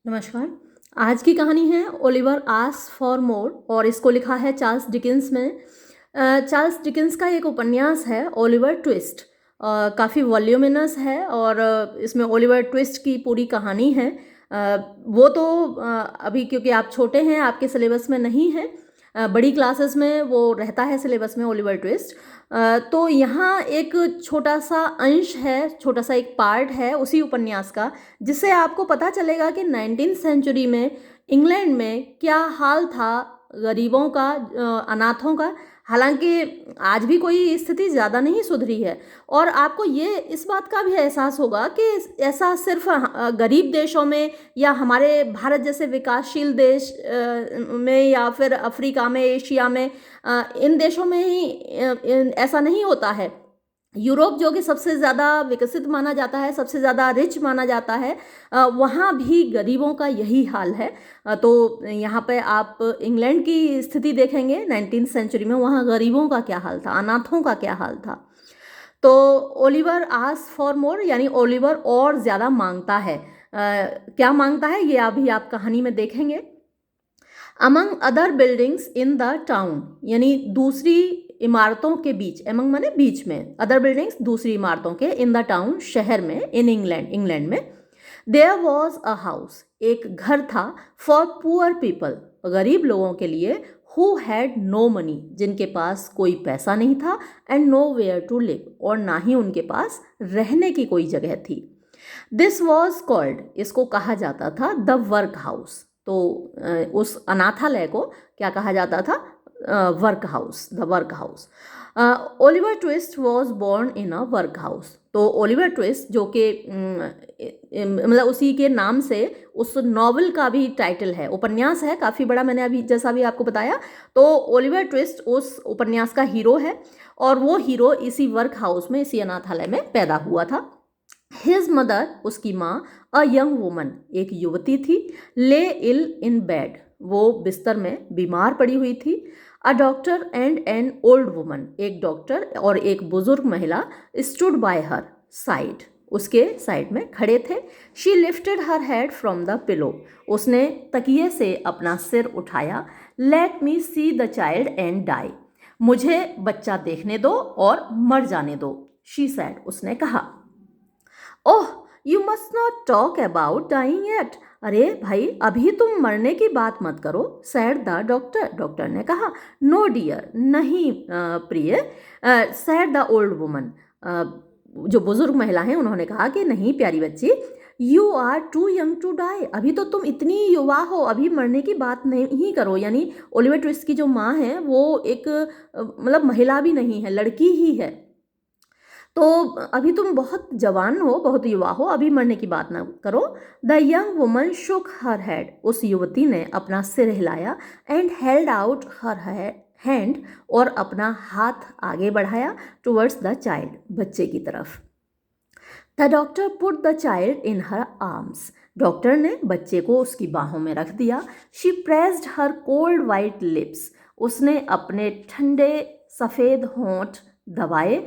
नमस्कार। आज की कहानी है ओलिवर आस्क्स फॉर मोर और इसको लिखा है चार्ल्स डिकेंस ने। चार्ल्स डिकेंस का एक उपन्यास है ओलिवर ट्विस्ट। काफ़ी वॉल्यूमिनस है और इसमें ओलिवर ट्विस्ट की पूरी कहानी है। वो तो अभी क्योंकि आप छोटे हैं आपके सिलेबस में नहीं है। बड़ी क्लासेस में वो रहता है सिलेबस में ओलिवर ट्विस्ट। तो यहाँ एक छोटा सा अंश है, छोटा सा एक पार्ट है उसी उपन्यास का, जिससे आपको पता चलेगा कि 19th सेंचुरी में इंग्लैंड में क्या हाल था गरीबों का, अनाथों का। हालांकि आज भी कोई स्थिति ज़्यादा नहीं सुधरी है और आपको ये इस बात का भी एहसास होगा कि ऐसा सिर्फ गरीब देशों में या हमारे भारत जैसे विकासशील देश में या फिर अफ्रीका में, एशिया में, इन देशों में ही ऐसा नहीं होता है। यूरोप जो कि सबसे ज़्यादा विकसित माना जाता है, सबसे ज़्यादा रिच माना जाता है, वहाँ भी गरीबों का यही हाल है। तो यहाँ पे आप इंग्लैंड की स्थिति देखेंगे 19th सेंचुरी में, वहाँ गरीबों का क्या हाल था, अनाथों का क्या हाल था। तो ओलिवर आस्क्स फॉर मोर यानी ओलिवर और ज़्यादा मांगता है। क्या मांगता है ये अभी आप कहानी में देखेंगे। Among other buildings in the town यानी दूसरी इमारतों के बीच, एमंग माने बीच में, अदर बिल्डिंग्स दूसरी इमारतों के, इन द टाउन शहर में, इन इंग्लैंड में। देयर वॉज अ हाउस एक घर था, फॉर पुअर पीपल गरीब लोगों के लिए, हु हैड नो मनी जिनके पास कोई पैसा नहीं था, and nowhere to live और ना ही उनके पास रहने की कोई जगह थी। दिस वॉज कॉल्ड इसको कहा जाता था द वर्क हाउस। तो उस अनाथालय को क्या कहा जाता था? Workhouse, the workhouse. Oliver Twist was born in a workhouse. तो ओलिवर ट्विस्ट जो कि मतलब उसी के नाम से उस नॉवल का भी टाइटल है, उपन्यास है काफ़ी बड़ा, मैंने अभी जैसा भी आपको बताया। तो ओलिवर ट्विस्ट उस उपन्यास का हीरो है और वो हीरो इसी वर्क हाउस में, इसी अनाथालय में पैदा हुआ था। हिज मदर उसकी माँ, अ यंग वुमन एक युवती थी, ले इल इन बेड वो बिस्तर में बीमार पड़ी हुई थी। A doctor and an old woman एक डॉक्टर और एक बुजुर्ग महिला स्टूड बाय हर साइड उसके साइड में खड़े थे। She lifted her head from the pillow उसने तकिए से अपना सिर उठाया। Let me see the child and die मुझे बच्चा देखने दो और मर जाने दो। शी सैड उसने कहा। Oh you must not talk about dying yet अरे भाई अभी तुम मरने की बात मत करो। सैड द डॉक्टर ने कहा। नो डियर नहीं प्रिय। सैड द ओल्ड वुमन जो बुजुर्ग महिला हैं उन्होंने कहा कि नहीं प्यारी बच्ची, you are too young to die अभी तो तुम इतनी युवा हो, अभी मरने की बात नहीं करो। यानी ओलिवर ट्विस्ट की जो माँ है वो एक मतलब महिला भी नहीं है, लड़की ही है। तो अभी तुम बहुत जवान हो, बहुत युवा हो, अभी मरने की बात ना करो। The young woman shook her head उस युवती ने अपना सिर हिलाया। And held out her hand और अपना हाथ आगे बढ़ाया टुवर्ड्स द चाइल्ड बच्चे की तरफ। The doctor put the child in her arms doctor ने बच्चे को उसकी बाहों में रख दिया। She pressed her cold white lips उसने अपने ठंडे सफ़ेद होंठ दबाए।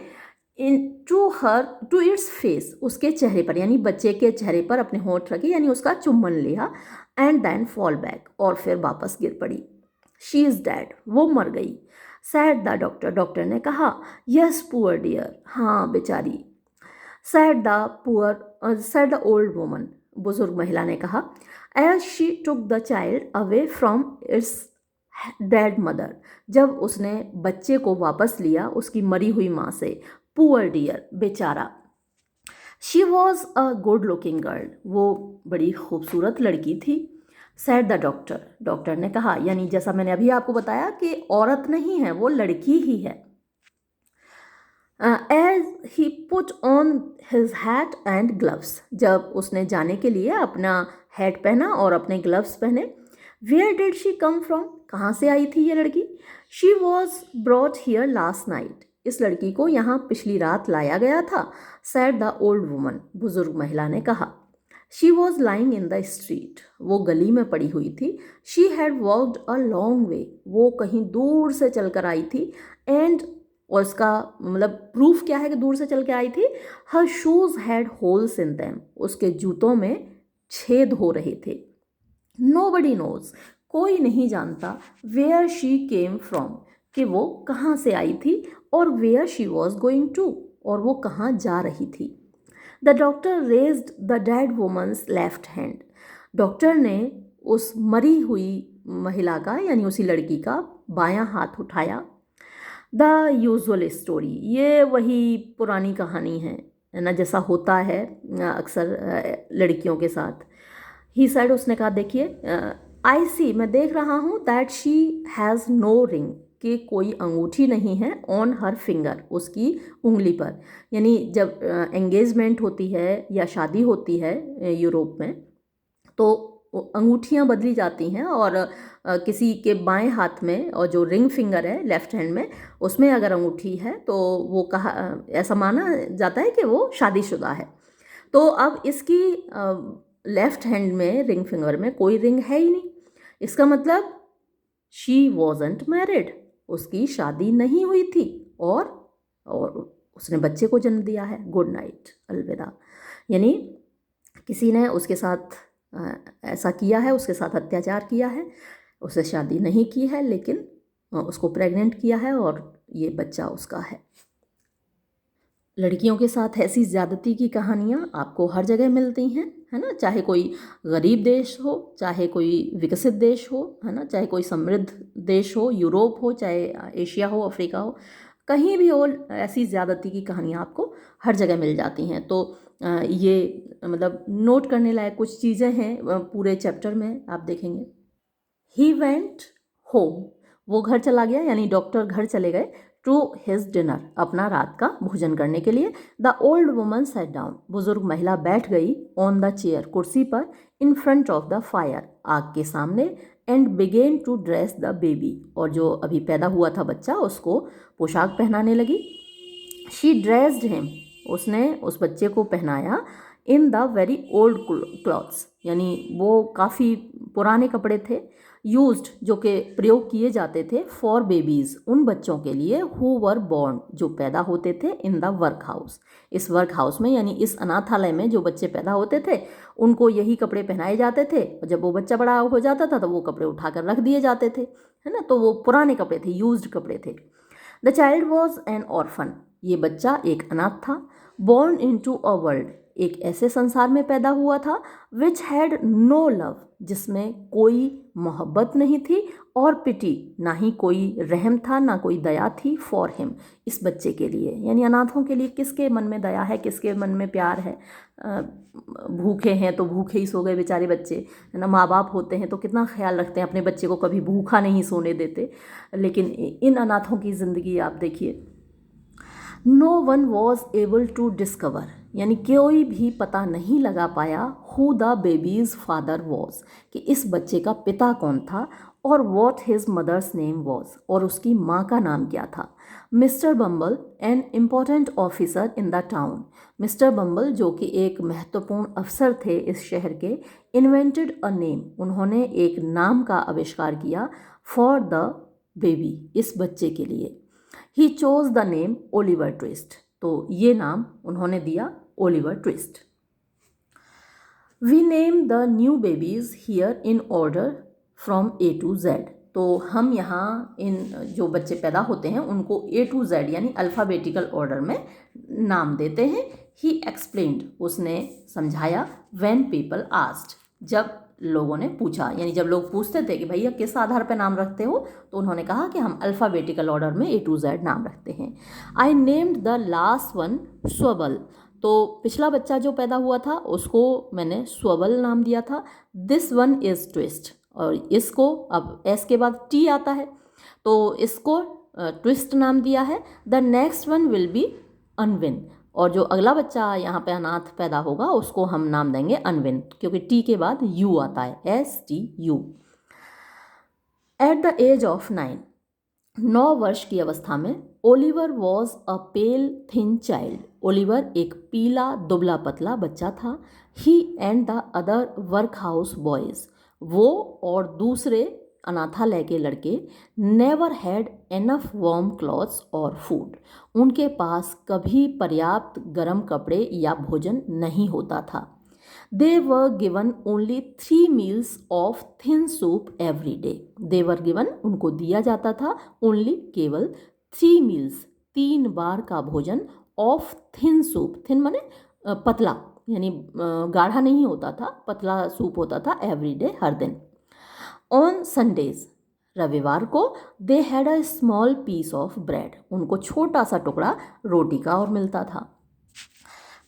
इन टू इट्स फेस उसके चेहरे पर यानी बच्चे के चेहरे पर अपने होंठ रखे यानी उसका चुम्बन लिया। एंड देन फॉल बैक और फिर वापस गिर पड़ी। शी इज़ डेड वो मर गई। सैड द डॉक्टर ने कहा। यस पुअर डियर हाँ बेचारी। सैड द ओल्ड वुमन बुजुर्ग महिला ने कहा। As she took the child away from its dead mother जब उसने बच्चे को वापस लिया उसकी मरी हुई माँ से। पुअर डियर बेचारा। She was a good looking girl वो बड़ी खूबसूरत लड़की थी। सैड द डॉक्टर ने कहा, यानी जैसा मैंने अभी आपको बताया कि औरत नहीं है वो लड़की ही है। As he put on his hat and gloves जब उसने जाने के लिए अपना हैट पहना और अपने ग्लव्स पहने। Where did she come from कहाँ से आई थी ये लड़की। She was brought here last night इस लड़की को यहाँ पिछली रात लाया गया था। सैड द ओल्ड वुमन बुजुर्ग महिला ने कहा। She was lying in the street वो गली में पड़ी हुई थी। She had walked a long way वो कहीं दूर से चलकर आई थी। एंड और इसका मतलब प्रूफ क्या है कि दूर से चल के आई थी। हर shoes had holes in them उसके जूतों में छेद हो रहे थे। नोबडी नोज, कोई नहीं जानता, वेयर शी केम फ्रॉम, कि वो कहाँ से आई थी, और where she was going to, और वो कहाँ जा रही थी। The doctor raised the dead woman's left hand, doctor ने उस मरी हुई महिला का यानी उसी लड़की का बायां हाथ उठाया। द यूजुअल स्टोरी, ये वही पुरानी कहानी है ना, जैसा होता है अक्सर लड़कियों के साथ। ही साइड, उसने कहा देखिए, आई सी, मैं देख रहा हूँ, that she has no ring, कि कोई अंगूठी नहीं है, ऑन हर फिंगर, उसकी उंगली पर। यानी जब एंगेजमेंट होती है या शादी होती है यूरोप में, तो अंगूठियाँ बदली जाती हैं, और किसी के बाएं हाथ में, और जो रिंग फिंगर है लेफ्ट हैंड में, उसमें अगर अंगूठी है तो वो कहा, ऐसा माना जाता है कि वो शादीशुदा है। तो अब इसकी लेफ्ट हैंड में, रिंग फिंगर में कोई रिंग है ही नहीं, इसका मतलब शी वॉजंट मैरिड, उसकी शादी नहीं हुई थी, और उसने बच्चे को जन्म दिया है। गुड नाइट, अलविदा। यानी किसी ने उसके साथ ऐसा किया है, उसके साथ अत्याचार किया है, उससे शादी नहीं की है, लेकिन उसको प्रेग्नेंट किया है, और ये बच्चा उसका है। लड़कियों के साथ ऐसी ज़्यादती की कहानियाँ आपको हर जगह मिलती हैं, है ना, चाहे कोई गरीब देश हो, चाहे कोई विकसित देश हो, है ना, चाहे कोई समृद्ध देश हो, यूरोप हो, चाहे एशिया हो, अफ्रीका हो, कहीं भी हो, ऐसी ज़्यादती की कहानियाँ आपको हर जगह मिल जाती हैं। तो ये मतलब नोट करने लायक कुछ चीज़ें हैं पूरे चैप्टर में, आप देखेंगे। ही वेंट होम, वो घर चला गया, यानी डॉक्टर घर चले गए, टू हिज डिनर, अपना रात का भोजन करने के लिए। The old woman sat down, बुजुर्ग महिला बैठ गई, ऑन द चेयर, कुर्सी पर, in front of the fire, आग के सामने, and began to dress the baby, और जो अभी पैदा हुआ था बच्चा, उसको पोशाक पहनाने लगी। शी ड्रेस्ड हिम, उसने उस बच्चे को पहनाया, in the very old clothes, यानी वो काफ़ी पुराने कपड़े थे, यूज्ड, जो कि प्रयोग किए जाते थे, फॉर बेबीज़, उन बच्चों के लिए, हु वर बॉर्न, जो पैदा होते थे, इन द वर्क हाउस, इस वर्क हाउस में, यानी इस अनाथालय में जो बच्चे पैदा होते थे, उनको यही कपड़े पहनाए जाते थे, और जब वो बच्चा बड़ा हो जाता था तो वो कपड़े उठाकर रख दिए जाते थे, है ना, तो वो पुराने कपड़े थे, यूज्ड कपड़े थे। The child was an orphan, ये बच्चा एक अनाथ था। Born into a world, एक ऐसे संसार में पैदा हुआ था, विच हैड नो लव, जिसमें कोई मोहब्बत नहीं थी, और पिटी, ना ही कोई रहम था, ना कोई दया थी, फॉर हिम, इस बच्चे के लिए। यानी अनाथों के लिए किसके मन में दया है, किसके मन में प्यार है। भूखे हैं तो भूखे ही सो गए बेचारे बच्चे, है ना, माँ बाप होते हैं तो कितना ख्याल रखते हैं अपने बच्चे को, कभी भूखा नहीं सोने देते, लेकिन इन अनाथों की ज़िंदगी आप देखिए। No one was able to discover, यानी कोई भी पता नहीं लगा पाया, who the baby's father was, कि इस बच्चे का पिता कौन था, और what his mother's name was, और उसकी माँ का नाम क्या था। Mister Bumble, an important officer in the town, mister Bumble जो कि एक महत्वपूर्ण अफसर थे इस शहर के, इन्वेंटेड अ नेम, उन्होंने एक नाम का आविष्कार किया, फॉर द बेबी, इस बच्चे के लिए। He chose the name Oliver Twist, तो ये नाम उन्होंने दिया Oliver Twist. We name the new babies here in order from A to Z, तो हम यहाँ इन जो बच्चे पैदा होते हैं उनको ए टू जेड यानी अल्फ़ाबेटिकल ऑर्डर में नाम देते हैं। ही एक्सप्लेन्ड, उसने समझाया, व्हेन पीपल आस्क्ड, जब लोगों ने पूछा, यानी जब लोग पूछते थे कि भैया किस आधार पर नाम रखते हो, तो उन्होंने कहा कि हम अल्फ़ाबेटिकल ऑर्डर में ए टू जेड नाम रखते हैं। I named the last one Swubble, तो पिछला बच्चा जो पैदा हुआ था उसको मैंने स्वबल नाम दिया था। दिस वन इज़ ट्विस्ट, और इसको, अब एस के बाद टी आता है तो इसको ट्विस्ट नाम दिया है। The next one will be Unwin, और जो अगला बच्चा यहाँ पे अनाथ पैदा होगा उसको हम नाम देंगे अनविन, क्योंकि टी के बाद यू आता है, STU। At the age of 9, 9 वर्ष की अवस्था में, Oliver was a pale thin child, Oliver एक पीला दुबला पतला बच्चा था। He and the other workhouse boys, वो और दूसरे अनाथालय के लड़के, never had enough warm clothes और फूड, उनके पास कभी पर्याप्त गर्म कपड़े या भोजन नहीं होता था। They were given only 3 meals of thin soup every day. They were given, उनको दिया जाता था only, केवल 3 meals, 3 बार का भोजन of thin soup. thin माने पतला, यानी गाढ़ा नहीं होता था, पतला सूप होता था every day, हर दिन. On Sundays, रविवार को, they had a small piece of bread. उनको छोटा सा टुकड़ा रोटी का और मिलता था.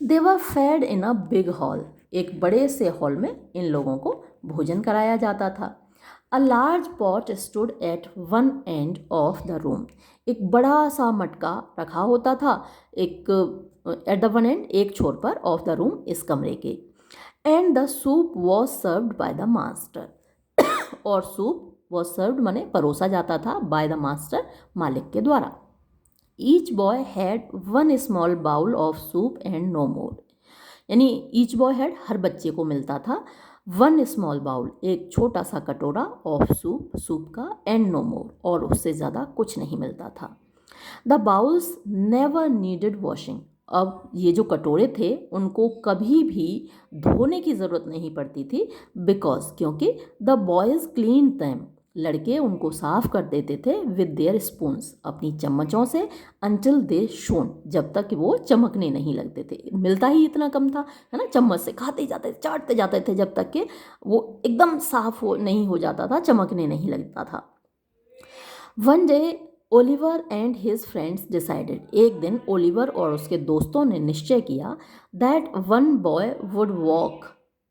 They were fed in a big hall. एक बड़े से हॉल में इन लोगों को भोजन कराया जाता था. A large pot stood at one end of the room. एक बड़ा सा मटका रखा होता था एक at the one end, एक छोर पर, of the room, इस कमरे के. And the soup was served by the master. और सूप was served माने परोसा जाता था by the master, मालिक के द्वारा. Each boy had one small bowl of soup and no more. यानी each boy had, हर बच्चे को मिलता था one small bowl, एक छोटा सा कटोरा of soup, सूप का, and no more, और उससे ज़्यादा कुछ नहीं मिलता था. The bowls never needed washing. अब ये जो कटोरे थे उनको कभी भी धोने की ज़रूरत नहीं पड़ती थी, बिकॉज, क्योंकि the boys cleaned them, लड़के उनको साफ कर देते थे विद देयर स्पून्स, अपनी चम्मचों से, अंटिल दे शोन, जब तक कि वो चमकने नहीं लगते थे. मिलता ही इतना कम था, है ना, चम्मच से खाते जाते थे, चाटते जाते थे, जब तक कि वो एकदम साफ नहीं हो जाता था, चमकने नहीं लगता था. One day Oliver and his friends decided. एक दिन ओलिवर और उसके दोस्तों ने निश्चय किया that one boy would walk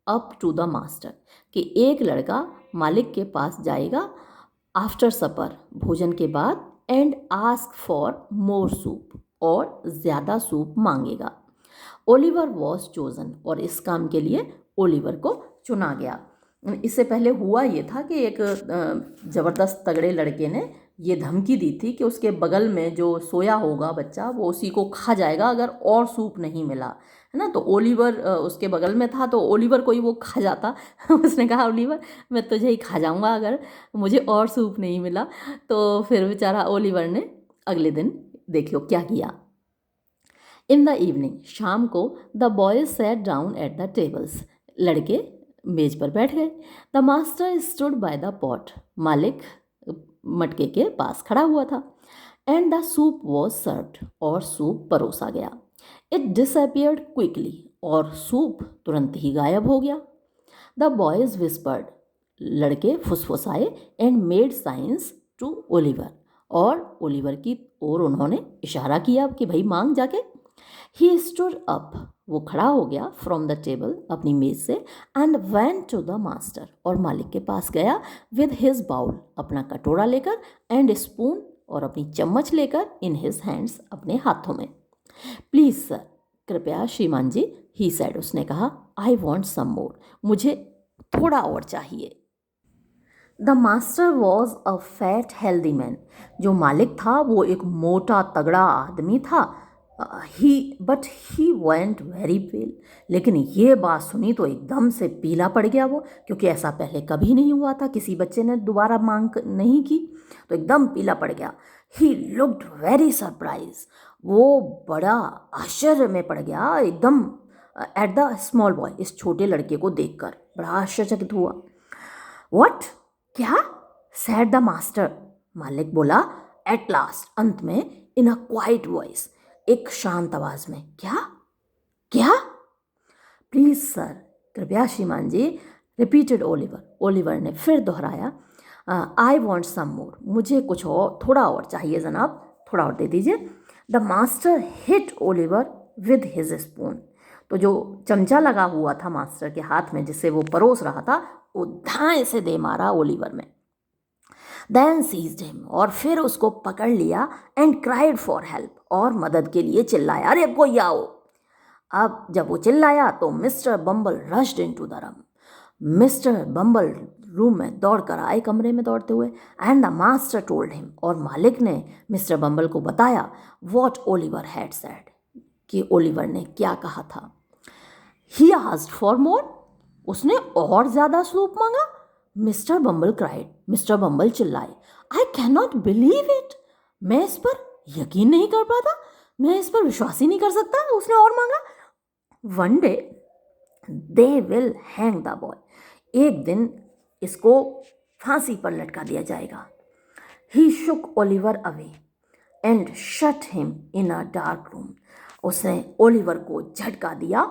up to the master, कि एक लड़का मालिक के पास जाएगा आफ्टर सपर, भोजन के बाद, and ask for more soup, और ज़्यादा सूप मांगेगा. ओलिवर वॉज चोजन, और इस काम के लिए ओलिवर को चुना गया. इससे पहले हुआ ये था कि एक ज़बरदस्त तगड़े लड़के ने ये धमकी दी थी कि उसके बगल में जो सोया होगा बच्चा वो उसी को खा जाएगा अगर और सूप नहीं मिला, है ना. तो ओलिवर उसके बगल में था, तो ओलिवर को ही वो खा जाता. उसने कहा, ओलिवर मैं तुझे ही खा जाऊंगा अगर मुझे और सूप नहीं मिला. तो फिर बेचारा ओलिवर ने अगले दिन देखियो क्या किया. इन द इवनिंग, शाम को, the boys sat down at the tables, लड़के मेज पर बैठ गए. The master stood by the pot, मालिक मटके के पास खड़ा हुआ था. And the soup was served, और सूप परोसा गया. इट डिसअपियर्ड क्विकली, और सूप तुरंत ही गायब हो गया. द बॉयज विस्पर्ड, लड़के फुसफुसाए, and made signs to Oliver, और ओलिवर की ओर उन्होंने इशारा किया कि भाई मांग जाके. ही स्टूड अप, वो खड़ा हो गया फ्रॉम द टेबल, अपनी मेज से, and went to the master, और मालिक के पास गया विद हिज बाउल, अपना कटोरा लेकर, एंड स्पून, और अपनी चम्मच लेकर, इन हिज हैंड्स, अपने हाथों में. प्लीज़ सर, कृपया श्रीमान जी, ही सेड, उसने कहा, आई वॉन्ट सम मोर, मुझे थोड़ा और चाहिए. The master was a fat healthy man, जो मालिक था वो एक मोटा तगड़ा आदमी था. बट ही वेंट वेरी पेल, लेकिन ये बात सुनी तो एकदम से पीला पड़ गया वो, क्योंकि ऐसा पहले कभी नहीं हुआ था, किसी बच्चे ने दोबारा मांग नहीं की, तो एकदम पीला पड़ गया. ही लुक्ड वेरी सरप्राइज, वो बड़ा आश्चर्य में पड़ गया एकदम, एट द स्मॉल बॉय, इस छोटे लड़के को देखकर बड़ा आश्चर्यचकित हुआ. व्हाट, क्या, सैड द मास्टर, मालिक बोला, एट लास्ट, अंत में, इन अ क्वाइट वॉइस, एक शांत आवाज में, क्या क्या. प्लीज सर, कृपया श्रीमान जी, रिपीटेड ओलिवर, ओलिवर ने फिर दोहराया. आई वॉन्ट सम मोर, मुझे कुछ और, थोड़ा और चाहिए जनाब, थोड़ा और दे दीजिए. The master hit Oliver with his spoon, तो जो चमचा लगा हुआ था मास्टर के हाथ में जिससे वो परोस रहा था, वो धाए से दे मारा ओलिवर में. देन सीज्ड हिम, और फिर उसको पकड़ लिया, एंड क्राइड फॉर हेल्प, और मदद के लिए चिल्लाया, अरे कोई आओ. अब जब वो चिल्लाया तो mister bumble rushed into the room, mister bumble room में दौड़कर आए, कमरे में दौड़ते हुए. And the master told him, और मालिक ने मिस्टर बम्बल को बताया, व्हाट ओलिवर हैड सेड, कि ओलिवर ने क्या कहा था. ही आस्क्ड फॉर मोर, उसने और ज़्यादा सूप मांगा. मिस्टर बम्बल क्राइड, मिस्टर बम्बल चिल्लाए, I can not believe it, मैं इस पर यकीन नहीं कर पाता, मैं इस पर विश्वास ही नहीं कर सकता, उसने और मांगा. One day they will hang the boy, एक दिन इसको फांसी पर लटका दिया जाएगा। He shook Oliver away and shut him in a dark room, उसने ओलिवर को झटका दिया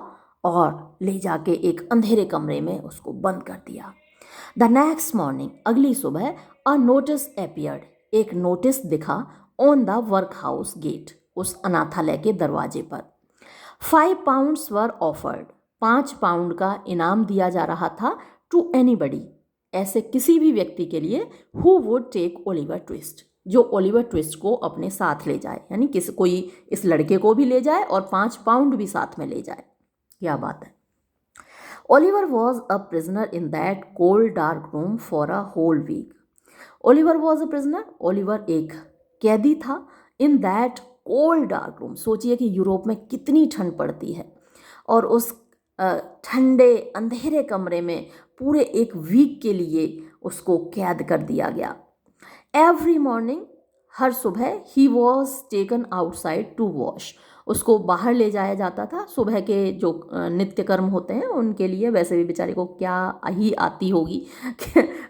और ले जाके एक अंधेरे कमरे में उसको बंद कर दिया। द नेक्स्ट मॉर्निंग, अगली सुबह, अ नोटिस अपीयर्ड, एक नोटिस दिखा on the workhouse gate, उस अनाथालय के दरवाजे पर। 5 pounds वर ऑफर्ड, 5 पाउंड का इनाम दिया जा रहा था, टू एनीबडी, ऐसे किसी भी व्यक्ति के लिए, who would take Oliver Twist, जो ओलिवर ट्विस्ट को अपने साथ ले जाए, यानी कोई इस लड़के को भी ले जाए और 5 पाउंड भी साथ में ले जाए। क्या बात है। Oliver was a prisoner in that cold dark room for a whole week. Oliver was a prisoner, Oliver एक कैदी था, in that cold dark room, सोचिए कि यूरोप में कितनी ठंड पड़ती है, और उस ठंडे अंधेरे कमरे में पूरे एक वीक के लिए उसको कैद कर दिया गया। एवरी मॉर्निंग, हर सुबह, he was taken outside to wash, उसको बाहर ले जाया जाता था सुबह के जो नित्य कर्म होते हैं उनके लिए। वैसे भी बेचारे को क्या ही आती होगी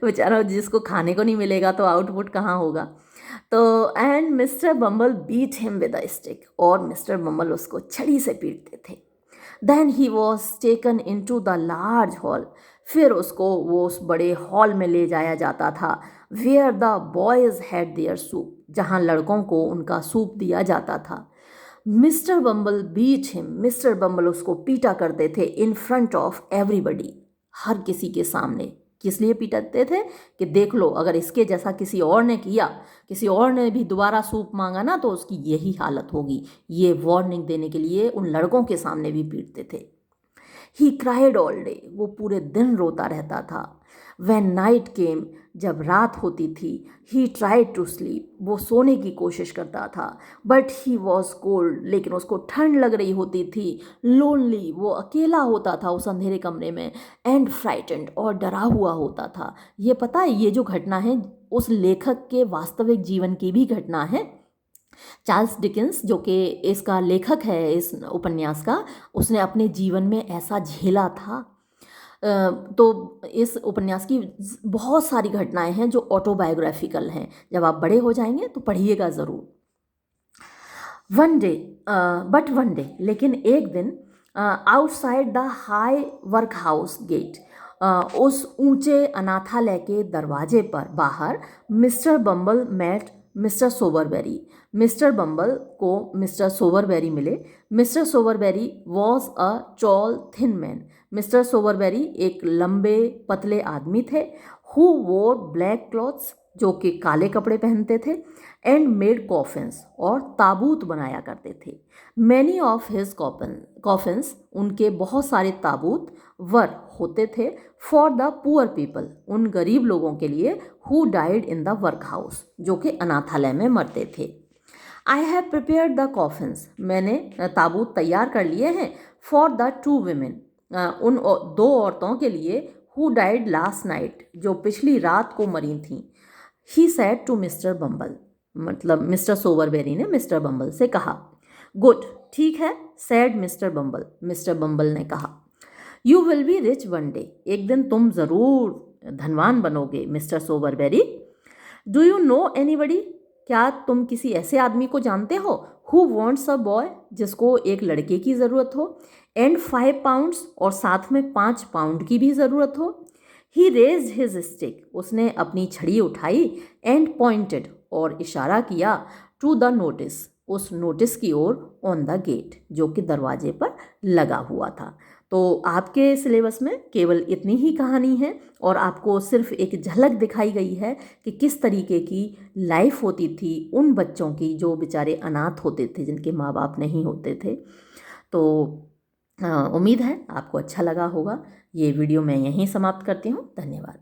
बेचारा जिसको खाने को नहीं मिलेगा तो आउटपुट कहाँ होगा। तो and mister Bumble beat him with a stick, और मिस्टर बम्बल उसको छड़ी से पीटते थे। Then he was taken into the large hall, फिर उसको वो उस बड़े हॉल में ले जाया जाता था, where the boys had their soup, जहाँ लड़कों को उनका सूप दिया जाता था। Mister Bumble beat him, mister Bumble उसको पीटा करते थे, इन फ्रंट ऑफ एवरीबडी, हर किसी के सामने। किस लिए पीटते थे कि देख लो, अगर इसके जैसा किसी और ने किया, किसी और ने भी दोबारा सूप मांगा ना, तो उसकी यही हालत होगी। ये वार्निंग देने के लिए उन लड़कों के सामने भी पीटते थे। ही क्राइड ऑल डे, वो पूरे दिन रोता रहता था। व्हेन नाइट केम, जब रात होती थी, ही ट्राइड टू स्लीप, वो सोने की कोशिश करता था, बट ही वॉज कोल्ड, लेकिन उसको ठंड लग रही होती थी। लोनली, वो अकेला होता था उस अंधेरे कमरे में। एंड फ्राइटेंड, और डरा हुआ होता था। ये पता है, ये जो घटना है उस लेखक के वास्तविक जीवन की भी घटना है। चार्ल्स डिकेंस, जो कि इसका लेखक है इस उपन्यास का, उसने अपने जीवन में ऐसा झेला था। तो इस उपन्यास की बहुत सारी घटनाएं हैं जो ऑटोबायोग्राफिकल हैं। जब आप बड़े हो जाएंगे तो पढ़िएगा ज़रूर। वन डे, लेकिन एक दिन, outside the high workhouse gate, उस ऊंचे अनाथालय के दरवाजे पर बाहर, mister Bumble met mister Sowerberry, mister Bumble को मिस्टर सोबरबेरी मिले। Mister Sowerberry was a tall thin man, mister Sowerberry एक लंबे पतले आदमी थे। हु वोर ब्लैक क्लॉथ्स, जो कि काले कपड़े पहनते थे। एंड मेड कॉफिन्स, और ताबूत बनाया करते थे। मैनी ऑफ हिज कॉफिन्स, उनके बहुत सारे ताबूत, वर होते थे, फॉर द पुअर पीपल, उन गरीब लोगों के लिए, who died in the work house, जो कि अनाथालय में मरते थे। I have prepared the coffins, मैंने ताबूत तैयार कर लिए हैं, फॉर द 2 women, उन 2 औरतों के लिए, हु डाइड लास्ट नाइट, जो पिछली रात को मरी थीं। ही सैड टू मिस्टर बम्बल, मतलब मिस्टर सोबरबेरी ने मिस्टर बम्बल से कहा। गुड, ठीक है, सैड मिस्टर बम्बल ने कहा। You will be rich one day, एक दिन तुम ज़रूर धनवान बनोगे mister Sowerberry. Do you know anybody, क्या तुम किसी ऐसे आदमी को जानते हो, हु वॉन्ट्स अ बॉय, जिसको एक लड़के की ज़रूरत हो, एंड 5 pounds, और साथ में 5 पाउंड की भी ज़रूरत हो। ही रेज्ड हिज स्टिक, उसने अपनी छड़ी उठाई, एंड पॉइंटेड, और इशारा किया, टू द नोटिस, उस नोटिस की ओर, ऑन द गेट, जो कि दरवाजे पर लगा हुआ था। तो आपके सिलेबस में केवल इतनी ही कहानी है, और आपको सिर्फ एक झलक दिखाई गई है कि किस तरीके की लाइफ होती थी उन बच्चों की जो बेचारे अनाथ होते थे, जिनके माँ बाप नहीं होते थे। तो उम्मीद है आपको अच्छा लगा होगा। ये वीडियो मैं यहीं समाप्त करती हूँ। धन्यवाद।